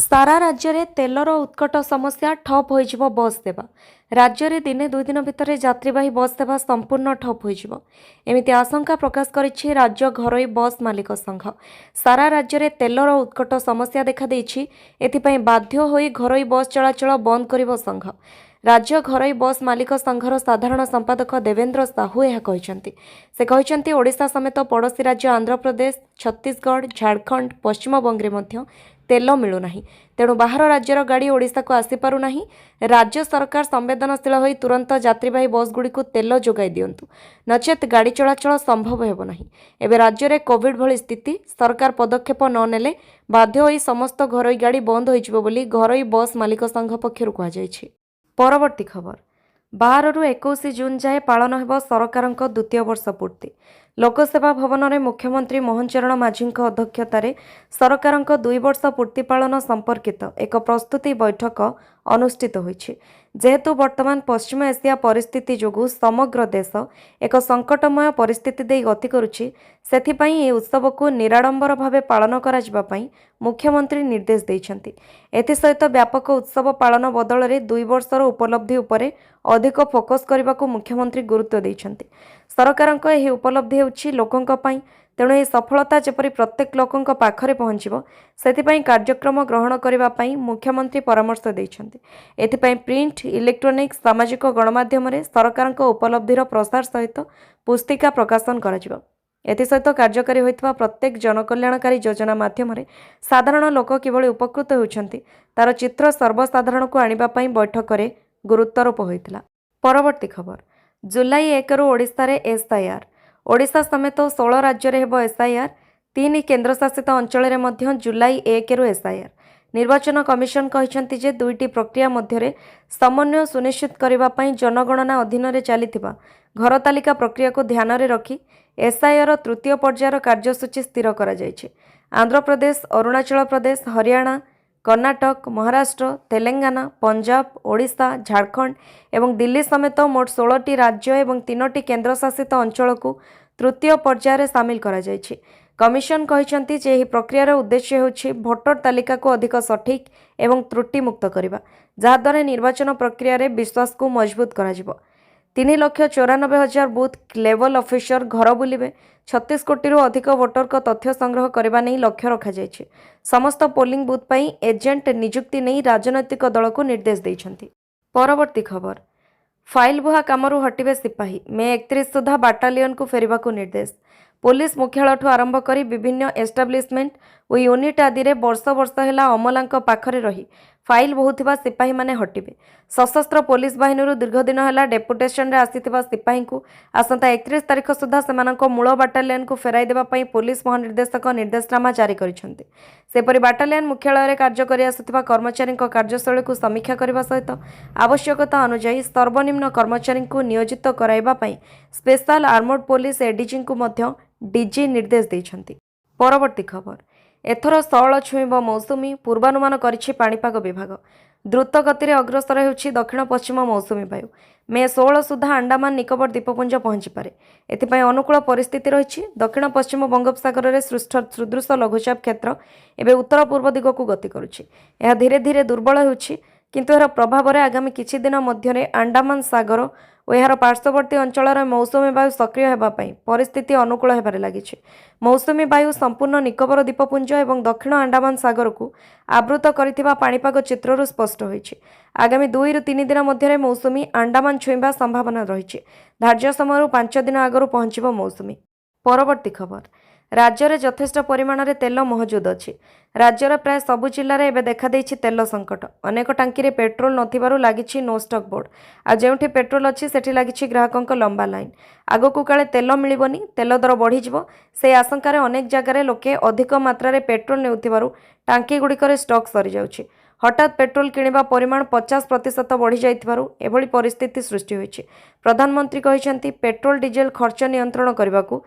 सारा राज्य में तेलर उत्कट समस्या ठप हो बस सेवा। राज्य में दिने 2 दिन भितर यात्रीवाही बस सेवा संपूर्ण ठप होमिति आशंका प्रकाश करिछि राज्य घरोई बस मालिक संघ। सारा राज्य में तेलर उत्कट समस्या देखा देछि, एथिपई बाध्य होई घरोई बस चलाचल बंद करिबो संघ। राज्य घरोई बस मालिक संघर साधारण संपादक देवेंद्र साहू यह कहते। से कहते ओडिशा समेत पड़ोशी राज्य आंध्र प्रदेश, छत्तीसगढ़, झारखंड, पश्चिमबंगे मध्य तेल मिलूना, तेणु बाहर राज्यर गाड़ी ओडिशा को आसीपारु नाही। राज्य सरकार संवेदनशील होई तुरंत यात्रीवाही बसगुड़ी को तेल जोगाई दियंतु, नचेत गाड़ी चलाचल संभव हेबो नाही। एबे राज्य में कोविड भली स्थिति, सरकार पदक्षेप न नेले बाध्य होई समस्त घरोई गाड़ी बंद होइजिबो बोली घरोई बस मालिक संघ पक्षरु कहुଯାଇଛି। परवर्ती खबर, 12 रु 21 जून जाए पालन हेब सरकारक द्वितीय वर्ष पूर्ति। लोकसेवा भवन में मुख्यमंत्री मोहन चरण माझी अध्यक्षतार सरकारक 2 वर्ष पूर्ति पालन संपर्कित एक प्रस्तुति बैठक अनुष्ठित होईछि। जेहेतु वर्तमान पश्चिम एशिया परिस्थिति जोगु समग्र देश एक संकटमय परिस्थिति दे गति करुछि, सेथिपई ए उत्सव को निराडंबर भावे पालन कराजिबा पई मुख्यमंत्री निर्देश दैछन्ति। एथिसहित व्यापक उत्सव पालन बदल में 2 वर्षर उपलब्धि उपरे अधिक फोकस करने मुख्यमंत्री गुरुत्व दैछन्ति। सरकारक एही उपलब्धि हेउछि लोकंक पई, तेणु यह सफलता जेपरि प्रत्येक लोकंक पाखरे पहुंचिबो सेथिपई कार्यक्रम ग्रहण करिबा पई मुख्यमंत्री परामर्श दैछन्ति। एथिपई प्रिंट, इलेक्ट्रोनिक, सामाजिक गणमाध्यम रे सरकारक उपलब्धिर प्रसार सहित पुस्तिका प्रकाशन कराजिबो। एथिसहित कार्यकारी होइतबा प्रत्येक जनकल्याणकारी योजना माध्यम रे साधारण लोक किभଳି उपकृत होउछन्ति तार चित्र सर्वसाधारण को आनिबा पई बैठक रे गुरुत्वारोप होइतिला। परवर्ती खबर, जुलाई 1 रु ओडिशा रे एसआईआर। ओडिशा समेत 16 राज्य रे हेबो एसआईआर। 3 केन्द्रशासित अंचल रे मध्य जुलाई 1 रु एसआईआर। निर्वाचन कमिशन कहिसंति जे 2टी प्रक्रिया मध्य समन्वय सुनिश्चित करिबा पई जनगणना अधीन रे चलिथिबा घर तालिका प्रक्रिया को ध्यान रे रखी एसआईआर तृतीय पर्यायर कार्यसूची स्थिर करा जायछि। आंध्र प्रदेश, अरुणाचल प्रदेश, हरियाणा, कर्नाटक, महाराष्ट्र, तेलंगाना, पंजाब, ओडिशा, झारखंड एवं दिल्ली समेत मोट 16टी राज्य एवं 3टी केन्द्रशासित अंचल को तृतीय पर्यायर सामिल करा जायछि। कमिशन कहिसंति जे एही प्रक्रियार उद्देश्य हेउछि भोटर तालिका को अधिक सठिक एवं त्रुटि मुक्त करबा, जहा द्वारा निर्वाचन प्रक्रिया रे विश्वास को मजबूत करा जिवो। 3,94,000 बूथ लेवल ऑफिसर घर बुलिबे। 36 कोटी रु अधिक वोटर को तथ्य संग्रह करबा नै लक्ष्य रखा जायछि। समस्त पोलिंग बूथ पई एजेंट नियुक्ति नै राजनैतिक दल को निर्देश दैछन्ति। परवर्ती खबर, फाइल बुहा कामरू हटिबे सिपाही। मे 31 सुधा बाटालियन को फेरिबा को निर्देश। पुलिस मुख्यालय आरंभ करी विभिन्न एस्टाब्लिशमेंट और यूनिट आदि रे वर्ष वर्ष हेला अमलांक पाखरे रही फाइल बहुथिबा सिपाही माने हटिबे। सशस्त्र पुलिस बाहिनी दीर्घ दिन हेला डेपुटेशन रे आसीथिबा सिपाही को आसंता 31 तारिख सुधा सेमानक मूल बाटालियन को फेराई देबा पई पुलिस महानिर्देशक निर्देशनामा जारी करिसंति। सेपरि बाटालियन मुख्यालय रे कार्य करि आसुथिबा कर्मचारी कार्यशैली को समीक्षा करबा सहित आवश्यकता अनुसार सर्वनिम्न कर्मचारी को नियोजित कराइबा पई स्पेशल आर्मर्ड पुलिस एडीजी को मध्य डीजी निर्देश दैछन्ति। परवर्ती खबर, एथर सौल छुईब मौसुमी पूर्वानुमान करिछि पाणीपाग विभाग। द्रुत गति अग्रसर हेउछि दक्षिण पश्चिम मौसुमी वायु। मे 16 सुधा अंडमान निकोबर द्वीपपुंज पहुंची पारे, एथिपई अनुकूल परिस्थिति रहिछि। दक्षिण पश्चिम बंगोपसागर रे सृष्ट सुदृश लघुचाप क्षेत्र एबे उत्तर पूर्व दिग को गति करुछि। यह धीरे धीरे दुर्बल हेउछि, किंतु एहर प्रभाव रे आगामी किछि दिन मध्यरे अंडमान सागर और यार पार्श्ववर्ती अंचल मौसुमी वायु सक्रिय होगा परिस्थिति अनुकूल होबार लगी। मौसुमी वायु संपूर्ण निकोबर द्वीपपुंज और दक्षिण अंडमान सागर को आवृत करिथिबा पाणीपाग चित्रु स्पष्ट होईछि। आगामी 2 रु 3 दिन मध्य मौसुमी अंडमान छुईबा संभावना रही। धार्य समय 5 दिन आगु पहुंचब मौसुमी। परवर्ती खबर, राज्य में यथेष्ट परिमाण में तेल महजूद अच्छी। राज्यर प्राय सबु जिले में देखा देछि तेल संकट। अनेक टांकी रे पेट्रोल नथिबारु लागिछि नो स्टॉक बोर्ड। आ जेउठी पेट्रोल अच्छी सेठी लागिछि ग्राहकंक लंबा लाइन। आगकू काले तेल मिलिबनी, तेल दर बढ़ी जिवो से आशंकार अनेक जगार लोके अधिक मात्रा रे पेट्रोल नेउथिबारु टांकी गुड़िकर स्टॉक सरी जाउछि। हठात पेट्रोल किणवा परिमाण 50% बढ़ी जाइथिबारु एभली परिस्थिति सृष्टि होइछि। प्रधानमंत्री कहिसंती पेट्रोल डीजेल खर्च नियंत्रण करबाकू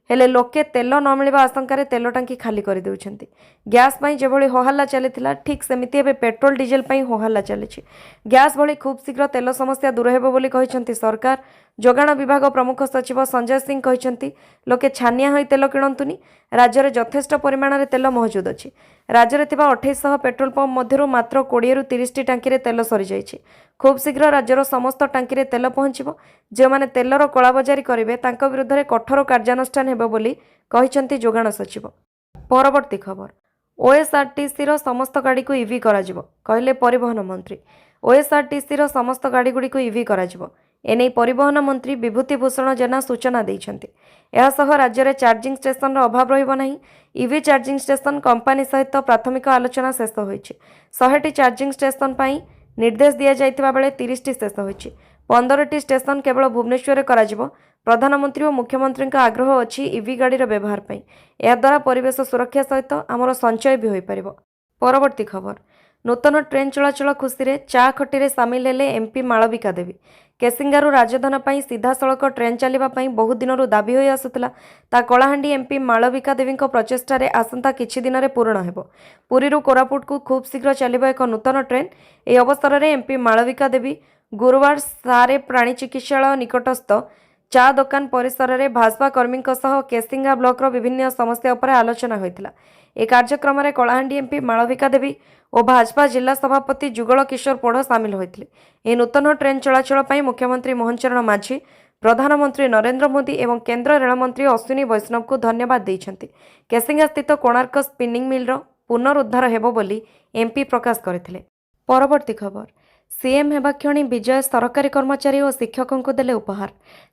हेले लोके तेल न मिलवा आशंकार तेल टांकी खाली कर देउछन्ति। गैस पई जेभଳି होहल्ला चलिथिला ठीक सेमिति एबे पेट्रोल डीजेल पई होहल्ला चलिछि। गैस भଳି खूब शीघ्र तेल समस्या दूर हेबो बोली कहिसंती सरकार। जोगाण विभाग प्रमुख सचिव संजय सिंह कहिसंती लोके छानिया होई तेल किणंतुनी, राज्य में यथेष्ट परिमाण में तेल महजूद अच्छी। राज्य में 2800 पेट्रोल पंप मध्य मात्र 20 ରୁ 30ଟି टांकी तेल सरी जाइए। खूब शीघ्र राज्यर समस्त टांकी तेल पहुंचब। जो मैंने तेलर कलाबजारी करेंगे विरुद्ध में कठोर कार्यानुष्ठान हेबो बोली कहिसेंती जोगाण सचिव। परवर्ती खबर, ओएसआरटीसी समस्त गाड़ी को ईवी कहले परिवहन मंत्री। ओएसआरटीसी समस्त गाड़ी गुड़ी को ईवी एने परिवहन मंत्री विभूति भूषण जेना सूचना देइछन्ति। एहासह राज्य में चार्जिंग स्टेशन अभाव रहिबो नाही। ईवी चार्जिंग स्टेशन कंपनी सहित प्राथमिक आलोचना शेष होइछि। 100टी चार्जिंग स्टेशन पाई निर्देश दिया जाइतिबा बेले 30टी शेष होइछि। 15टी स्टेशन केवल भुवनेश्वर में कराजिबो। प्रधानमंत्री और मुख्यमंत्री आग्रह अच्छी ईवी गाड़ीर व्यवहार पर। यह द्वारा परिवेश सुरक्षा सहित आमर संचय भी हो पारिबो। परवर्ती खबर, नूतन ट्रेन चलाचल खुशी रे चा खटी सामिल हेले एमपी मालविका देवी। केसिंगारू राजधानी पर सीधा सड़क ट्रेन चलने बहुत दिन दाबी हो आसुला। ता कलाहांडी एमपी मालविका देवी प्रचेष्टार आसंता किछि दिन में पूरण हेबो। पुरीरू कोरापुट को खूब शीघ्र चलिबो एक नूतन ट्रेन। यह अवसर में एमपी मालविका देवी गुरुवार सारे प्राणी चिकित्सालय निकटस्थ चा दुकान परिसर में भाजपा कर्मी केसिंगा ब्लॉक विभिन्न समस्या पर आलोचना होता। एक कार्यक्रम में कलाहांडी एमपी मालविका देवी और भाजपा जिला सभापति जुगल किशोर पढ़ सामिल होते। यह नूतन ट्रेन चलाचल पर मुख्यमंत्री मोहन चरण माझी, प्रधानमंत्री नरेंद्र मोदी और केंद्र रेलमंत्री अश्विनी वैष्णव को धन्यवाद देइछन्ति। केसिंगा स्थित कोणार्क स्पिनिंग मिल पुनरुद्धार हेबो बोली एमपी प्रकाश करथिले। परवर्ती खबर, सीएम हेबा क्षणी विजय सरकारी कर्मचारी और शिक्षकों को देले उपहार।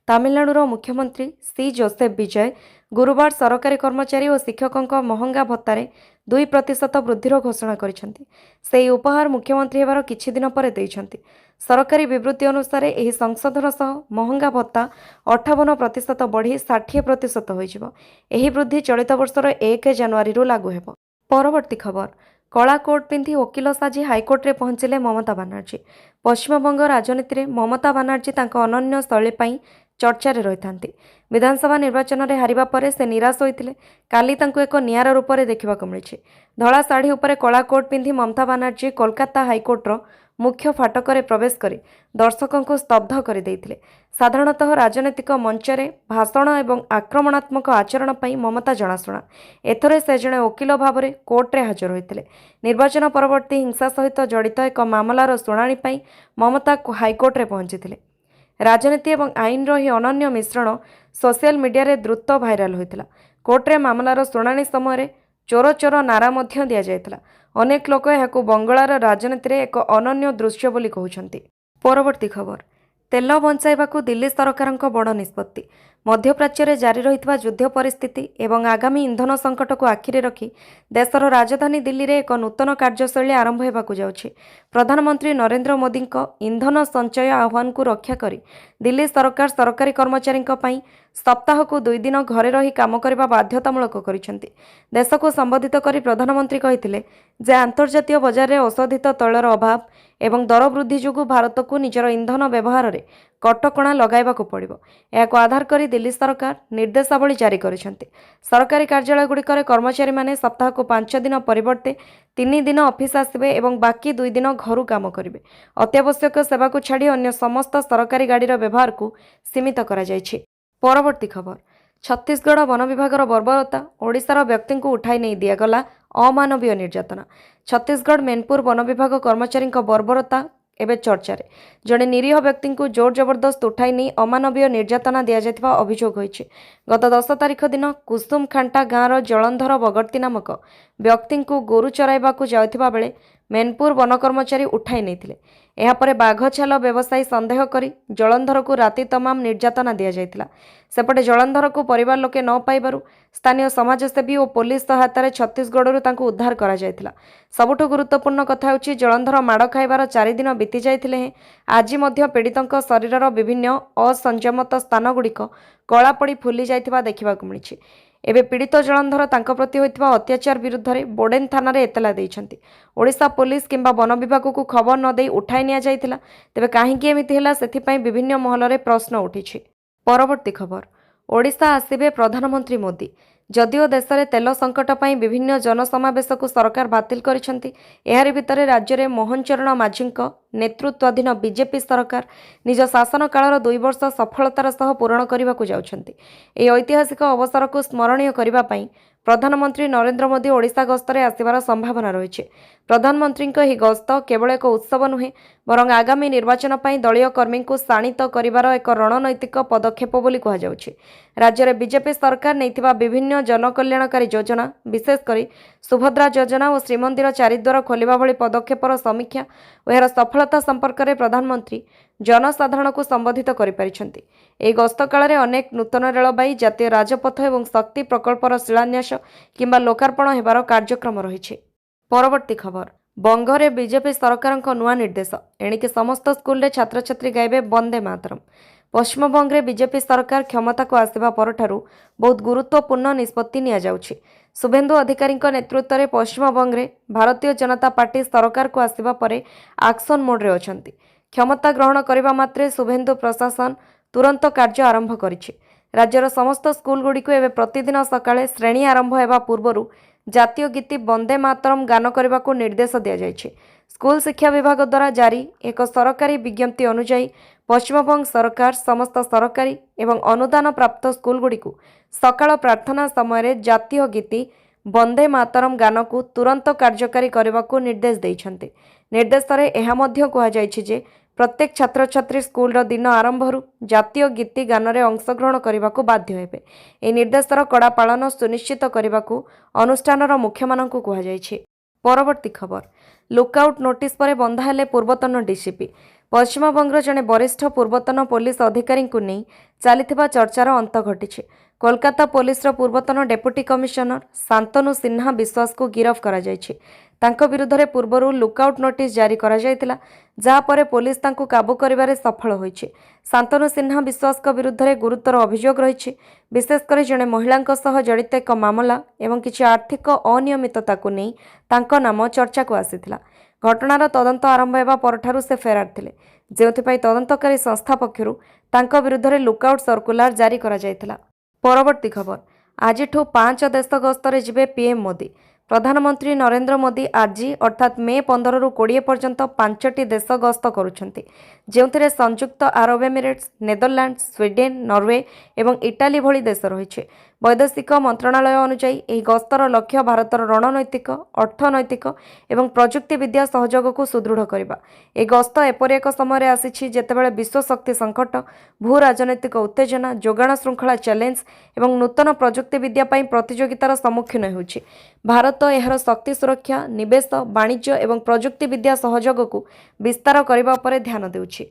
तमिलनाडुर मुख्यमंत्री सी जोसेफ विजय गुरुवार सरकारी कर्मचारी और शिक्षकों महंगा भत्तारे 2% वृद्धिर घोषणा करिसेंति। सेही उपहार मुख्यमंत्री हेबार किछि दिन पर देइछन्ति। सरकारी विवृत्ति अनुसार एही संशोधन सह महंगा भत्ता 58% बढ़ी 60% होइजिबो। एही वृद्धि चलित वर्षर 1 जनवरी रु लागू हेबो। परवर्ती खबर, कला कोट पिंधि वकिल साजी हाइकोर्ट रे पहुंचिले ममता बानार्जी। पश्चिमबंग राजनीति में ममता बानार्जी तांको अनन्य शैली पई चर्चा रे रहिथांती। विधानसभा निर्वाचन रे हारिबा परे से निराश होइतिले। काली तांको एक नियारा रूप रे देखिबाकु मिलिछि। धला साड़ी उपरे कला कोट पिंधि ममता बानार्जी कोलकाता हाइकोर्ट रो मुख्य फाटक रे प्रवेश करी दर्शकों को स्तब्ध कर देइथिले। साधारणतः राजनीतिक मंचरे भाषण एवं आक्रमणात्मक आचरण पई ममता जनाशुना। एथरे से जणे वकिल भाव में कोर्ट रे हाजर होइथिले। निर्वाचन परवर्ती हिंसा सहित जड़ित एक मामलार शुणाणी पई ममता हाइकोर्ट रे पहुंचीथिले। राजनीति एवं आईन रो ही अनन्य मिश्रण सोशल मीडिया रे द्रुत भाइराल होइथिला। कोर्ट रे मामलार शुणाणी समय चोर चोर नारा मध्य दिया जायथिला। अनेक लोक एहाकु बंगलार राजनीति रे एक अनन्य दृश्य बोली कहउछन्ति। परवर्ती खबर, तेल बंचाइबाकू दिल्ली सरकारक बड़ निष्पत्ति। मध्यप्राच्य में जारी रहितबा युद्ध परिस्थिति एवं आगामी इंधन संकट को आखिरे रखी देशर राजधानी दिल्ली रे एक नूतन कार्यशैली आरंभ हेबाकू जाउछि। प्रधानमंत्री नरेंद्र मोदी इंधन संचय आह्वान को रक्षा करी दिल्ली सरकार सरकारी कर्मचारी सप्ताह को 2 दिन घरे रही काम करने बाध्यतामूलक करिसेंति। देश को संबोधित करी प्रधानमंत्री कहिथिले जे अंतर्जातीय बजार में अशोधित तैलर अभाव एवं दर वृद्धि जोगु भारत को निजर इंधन व्यवहार में कटकणा लगाइबाकू पड़िबो। एहाकू आधार करी दिल्ली सरकार निर्देशावली जारी करिसेंति। सरकारी कार्यालय गुड़िकर कर्मचारी माने सप्ताह को 5 दिन परिवर्ते 3 दिन ऑफिस आसबे एवं बाकी 2 दिन घरू काम करिवे। अत्यावश्यक सेवा को छाड़ी अन्य समस्त सरकारी गाड़ीर व्यवहार को सीमित करा जायछि। परवर्ती खबर, छत्तीसगढ़ वन विभाग बर्बरता ओडिशार व्यक्ति को उठाई नहीं दिगला अमानवीय निर्यातना। छत्तीसगढ़ मेनपुर वन विभाग कर्मचारी बर्बरता एवं चर्चा रे जड़े निरीह व्यक्ति को जोर जबरदस्त उठाई नहीं अमानवीय निर्यातना दि जाइथिबा अभियोग होइछि। गत 10 तारिख दिन कुसुम खांटा गाँवर जलंधर बगर्ती नामक व्यक्ति को गोरु चराइबाकू जाउथिबा बेले मेनपुर वन कर्मचारी उठाई नहीं। यापर बाघ छाल व्यवसायी सन्देह करी जलंधर को राति तमाम निर्यातना दि जाइथिला। सेपटे जलंधर को परिवार लोके न पाइबारु स्थानीय समाजसेवी और पुलिस सहायतार छत्तीसगढ़ तांको उद्धार करा जाइथिला। सबुठु गुरुत्वपूर्ण कथा हेउछि जलंधर माड़ खाइबार 4 दिन बीती जाइथिले हें आज मध्य पीड़ितंक शरीरर विभिन्न असंयमत स्थान गुड़िक कला पड़ी फुली जाइथिबा देखिबाकू मिलिछि। एबे पीड़ित जलंधर तांको प्रति होइथिबा अत्याचार विरुद्ध में बोडेन थाना रे एतला देइछन्ति। ओडिशा पुलिस किंबा वन विभाग को खबर न देई उठाई निया जाइथिला। तेबे काहेकि एमिति होला सेथिपई विभिन्न महल रे प्रश्न उठिछि। परवर्ती खबर, ओडिशा आसिबे प्रधानमंत्री मोदी। जदिओ देश में तेल संकट पर विभिन्न जनसमावेश को सरकार बातिल करिसेंति, एहारि भितरे राज्य में मोहन चरण माझी नेतृत्वाधीन बीजेपी सरकार निज शासन कालर 2 वर्ष सफलतार सह पूरण करने को जाउछन्ति। एही ऐतिहासिक अवसर को स्मरणीय करने प्रधानमंत्री नरेंद्र मोदी ओडिशा गस्तरे आसिबार संभावना रही। प्रधानमंत्री यह गस्त केवल एक उत्सव नुहे बरं आगामी निर्वाचन पर दलीय कर्मी को शाणित कर एक रणनैतिक पदक्षेप बोली कहुछि। राज्य में बीजेपी सरकार नहीं विभिन्न जनकल्याणकारी योजना विशेषकर सुभद्रा योजना और श्रीमंदिर चारिद्वार खोलिबा भली पदक्षेपर समीक्षा और यार सफलता संपर्क में प्रधानमंत्री जनसाधारण को संबोधित करिपारिछन्ति। एही गस्त काल अनेक नूतन रेलबाई जातीय राजपथ और शक्ति प्रकल्पर शिलान्यास किंबा लोकार्पण हेबार कार्यक्रम रही। परवर्ती खबर बंगरे बीजेपी सरकार नुआ निर्देश एणिके समस्त स्कूल छात्र छात्री गाइबे वंदे मातरम। पश्चिमबंग में बीजेपी सरकार क्षमता को आसिबा परठारु बहुत गुरुत्वपूर्ण निष्पत्ति निया जाउछि। शुभेन्दु अधिकारी नेतृत्व में पश्चिमबंग में भारतीय जनता पार्टी सरकार को आसिबा परे एक्शन मोड रे अछंती। क्षमता ग्रहण करबा मात्रे शुभेन्दु प्रशासन तुरंत कार्य आरंभ करिछि। राज्यर समस्त स्कूल गुड़ी को एवं प्रतिदिन सकाळे श्रेणी आरंभ होगा पूर्व जातीय गीति वंदे मातरम गान करने को निर्देश दि जाइछि। स्कूल शिक्षा विभाग द्वारा जारी एक सरकारी विज्ञप्ति अनुसार पश्चिमबंग सरकार समस्त सरकारी एवं अनुदान प्राप्त स्कूल गुड़ी को सकाळ प्रार्थना समय जातीय गीति वंदे मातरम गान को तुरंत कार्यकारी करने को निर्देश देइछन्ते। निर्देश कहुଯାଇଛି प्रत्येक छात्र छात्री स्कूल दिन आरंभ जातीय गीति गान में अंशग्रहण करने को बाध्य हेबे। ए निर्देशर कड़ा पालन सुनिश्चित करने को अनुष्ठानर मुख्य मानक कहुଯାଇଛି। परवर्ती खबर लुकआउट नोटिस पर बंधा हेले पूर्वतन डीसीपी। पश्चिमबंग जड़े वरिष्ठ पूर्वतन पुलिस अधिकारी को नहीं चली चर्चार अंत घटी। कोलकाता पुलिस पूर्वतन डेप्यूटी कमिशनर शांतनु सिन्हा विश्वास को गिरफ करा जायछि। तांको विरुद्ध रे पूर्वरु लुकआउट नोटिस जारी करा जायतिला, जहाँ पर पुलिस तांको काबू करिबारे सफल होइछि। शांतनु सिन्हा विश्वास को विरुद्ध रे गुरुतर अभियोग रहिछि। विशेषकर जड़े महिलांक सह जड़ित एक मामला एवं किछि आर्थिक अनियमितता को नहीं तांको नाम चर्चा को आसीथिला। घटनार तदंत आरंभ हेबा परठारु से फेरार थिले, जेउथिपाई तदंतकारी संस्था पक्षरु तांको विरुद्ध रे लुकआउट सर्कुलर जारी करा जायतिला। परवर्ती खबर आज 5 देश गस्तरे जिबे पीएम मोदी। प्रधानमंत्री नरेंद्र मोदी आज अर्थात मे 15 रु 20 पर्यंत 5टी देश गस्त करुछन्ति, जेउथिरे संयुक्त Arab Emirates, Netherland, Sweden, Norway एवं इटाली भली देश रहिछे। वैदेशिक मंत्रणालय अनुसार यह गस्तर लक्ष्य भारतर रणनैतिक, अर्थनैतिक एवं प्रजुक्ति विद्या सहयोग को सुदृढ़ करबा। ए गस्त एपरि एक समय आसीछि जेतेबेले विश्व शक्ति संकट, भू राजनैतिक उत्तेजना, जोगाण श्रृंखला चैलेंज एवं नूतन प्रजुक्ति विद्या पई प्रतियोगितार सम्मुखीन हेउछि। भारत एहार शक्ति सुरक्षा, निवेश, वाणिज्य एवं प्रजुक्ति विद्या सहयोग को विस्तार करबा उपरे ध्यान देउछि।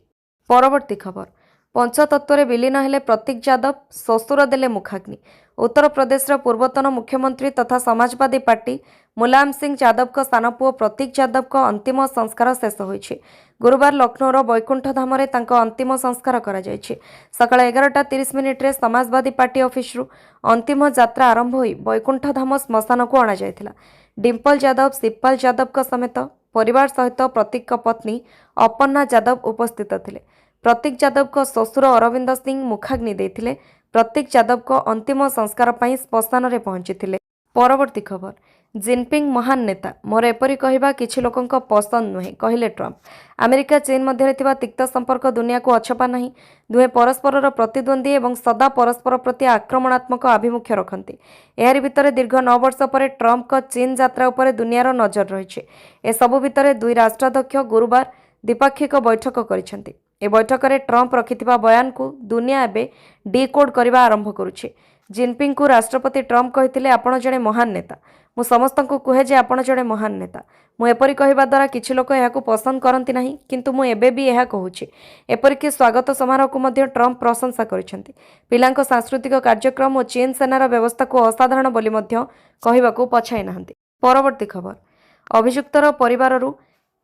परवर्ती खबर पंचतत्व विलीन हेले प्रतीक यादव, ससुर देले मुखाग्नि। उत्तर प्रदेश पूर्वतन मुख्यमंत्री तथा समाजवादी पार्टी मुलायम सिंह यादव का सान पुओ प्रतीक यादव का अंतिम संस्कार शेष होइछि। गुरुवार लखनऊर बैकुंठ धाम में अंतिम संस्कार करा जायछि। सकाळ 11:30 रे समाजवादी पार्टी ऑफिस अंतिम यात्रा आरंभ होई बैकुंठ धाम श्मशान को अणा जायथिला। डिम्पल यादव, शिवपाल यादव समेत परिवार सहित प्रतीक पत्नी अपर्णा यादव उपस्थित थिले। प्रतीक यादव को ससुर अरविंद सिंह मुखाग्नि देथिले। प्रतीक यादव को अंतिम संस्कार पई श्मशान रे पहुंचीथिले। परवर्ती खबर जिनपिंग महान नेता, मोर एपरी कहवा किछि लोकंक पसंद नुहे, कहले ट्रम्प। अमेरिका चीन मध्य तिक्त संपर्क दुनिया को अछपा नहीं। दुहे परस्पर प्रतिद्वंदी एवं सदा परस्पर प्रति आक्रमणात्मक आभिमुख्य रखती। एहारि भितर दीर्घ 9 वर्ष पर ट्रम्प को चीन यात्रा उपर दुनियार नजर रही। ए सबु भितर दुई राष्ट्राध्यक्ष गुरुवार द्विपाक्षिक बैठक करिसेंति। ए बैठक में ट्रम्प रखिथिबा बयान को दुनिया एबे डिकोड करबा आरंभ करुछि। जिनपिंग को राष्ट्रपति ट्रम्प कहिथिले, आपण जणे महान नेता। मु समस्त को कहे जे आपण जणे महान नेता। मु एपरि कहबा द्वारा किछि लोक एहाकु पसंद करंती नाही, किंतु मु एबे भी एहा कहूछि। एपरिक स्वागत समारोह को मध्य ट्रम्प प्रशंसा करिसेंति। पिलांको सांस्कृतिक कार्यक्रम और चीन सेनार व्यवस्था को असाधारण बोली मध्य कहबाकू पछाई नाहंती। परवर्ती खबर अभियुक्तर परिवाररू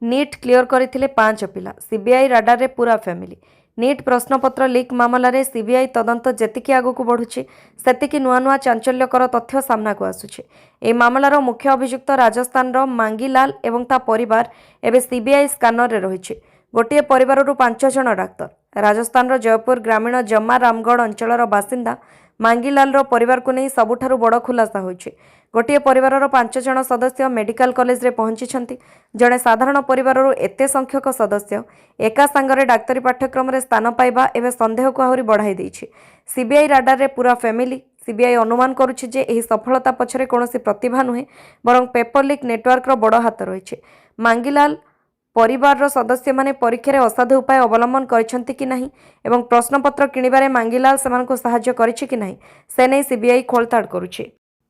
नीट क्लियर करथिले 5 पिला। सीबीआई राडार रे पूरा फैमिली। नीट प्रश्नपत्र लीक मामला रे सीबीआई तदंत जेतिकी आगु बढ़ुछि सेतिकी नुआ नुआ चांचल्यकर तथ्य सामना को आसुछि। ए मामलार मुख्य अभियुक्त राजस्थान रो मांगीलाल एवं ता परिवार एबे सीबीआई स्कानर रे रहिछि। गोटे परिवाररू 5 जण डाक्तर। राजस्थान रो जयपुर ग्रामीण जम्मा रामगढ़ अंचलर बासिंदा मांगीलाल रो परिवार को नहीं सबुठारु बड़ खुलासा होइछि। गोटे परिवारर 5 जण सदस्य मेडिकल कॉलेज रे पहुंची। जड़े साधारण परिवाररू एते संख्यक सदस्य एका सांगरे डाक्तरी पाठ्यक्रम रे स्थान पाइबा एवं संदेह को आहुरी बढ़ाई देछि। सीबीआई राडार रे पूरा फैमिली सीबीआई अनुमान करुछि जे एही सफलता पछरे कौनसी प्रतिभा नुहे बरं पेपर लीक नेटवर्क रो बड़ हाथ रहिछि। मांगीलाल परिवार सदस्य माने परीक्षा असाधु उपाय अवलंबन करिसेंति कि नहीं एवं प्रश्नपत्र किणिबारे मांगीलाल सेमानकु सहाय्य करिछि कि नहीं से नै सीबीआई खोलताड़ करुछि।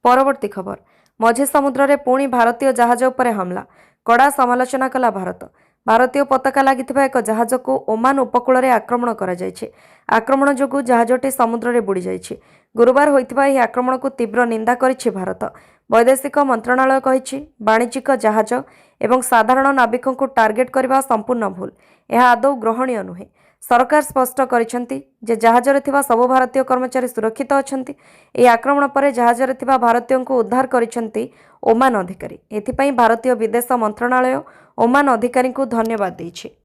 परवर्ती खबर, मझी समुद्र रे पुणी भारतीय जहाज उपरे हमला, कड़ा समालोचना कला भारत। भारतीय पताका लागिथिबा एक जहाज को ओमान उपकूल रे आक्रमण करा जायछि। आक्रमण जोगु जहाजटी समुद्र रे बुड़ी जायछि। गुरुवार होइथिबा एही आक्रमण को तीव्र निंदा करिछि भारत। वैदेशिक मंत्रणालय कहिछि वाणिज्यिक जहाज एवं साधारण नाविकों को टार्गेट करबा संपूर्ण भूल, यह आदौ ग्रहणीय नुहे। सरकार स्पष्ट करिसेंति जे जहाजरे थिबा सबु भारतीय कर्मचारी सुरक्षित अछंती। एही आक्रमण परे जहाजरे थिबा भारतीयों को उद्धार करिसेंति ओमान अधिकारी। एथिपई भारतीय विदेश मंत्रणालय ओमान अधिकारी को धन्यवाद देछि।